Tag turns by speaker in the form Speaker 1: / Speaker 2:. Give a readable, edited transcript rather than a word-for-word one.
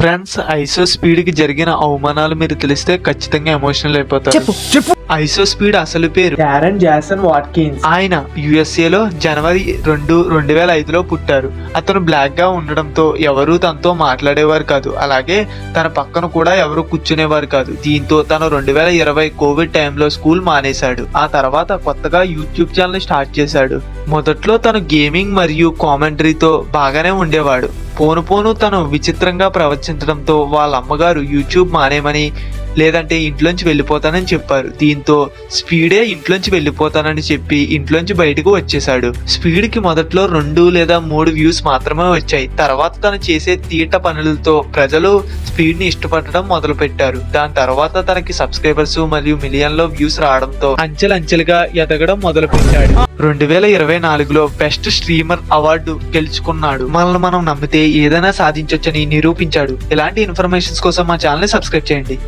Speaker 1: Friends, ఐసో speed కి జరిగిన అవమానాలు మీరు తెలిస్తే ఖచ్చితంగా ఎమోషనల్ అయిపోతారు.
Speaker 2: చెప్పు.
Speaker 1: ఐసో స్పీడ్ అసలు పేరు
Speaker 2: డారెన్ జాసన్ వాట్కిన్స్.
Speaker 1: ఆయన యుఎస్ఏలో జనవరి 2, 2005లో పుట్టారు. అతను బ్లాక్ గా ఉండడంతో ఎవరూ తనతో మాట్లాడేవారు కాదు. అలాగే తన పక్కన కూడా ఎవరు కూర్చునేవారు కాదు. దీంతో తను 2020 కోవిడ్ టైంలో స్కూల్ మానేశాడు. ఆ తర్వాత కొత్తగా యూట్యూబ్ ఛానల్ స్టార్ట్ చేశాడు. మొదట్లో తను గేమింగ్ మరియు కామెంటరీతో బాగానే ఉండేవాడు. పోను తను విచిత్రంగా ప్రవర్తించడంతో వాళ్ళ అమ్మగారు యూట్యూబ్ మానేమని లేదంటే ఇంట్లోంచి వెళ్ళిపోతానని చెప్పారు. దీంతో స్పీడే ఇంట్లోంచి వెళ్ళిపోతానని చెప్పి ఇంట్లోంచి బయటకు వచ్చేశాడు. స్పీడ్ కి మొదట్లో 2 లేదా 3 వ్యూస్ మాత్రమే వచ్చాయి. తర్వాత తను చేసే తీట పనులతో ప్రజలు స్పీడ్ ని ఇష్టపడడం మొదలు పెట్టారు. దాని తర్వాత తనకి సబ్స్క్రైబర్స్ మరియు మిలియన్లో వ్యూస్ రావడంతో అంచెలంచెలుగా ఎదగడం మొదలు పెట్టాడు. 2024లో బెస్ట్ స్ట్రీమర్ అవార్డు గెలుచుకున్నాడు. మనల్ని మనం నమ్మితే ఏదైనా సాధించొచ్చని నిరూపించాడు. ఇలాంటి ఇన్ఫర్మేషన్స్ కోసం మా ఛానల్ ని సబ్స్క్రైబ్ చేయండి.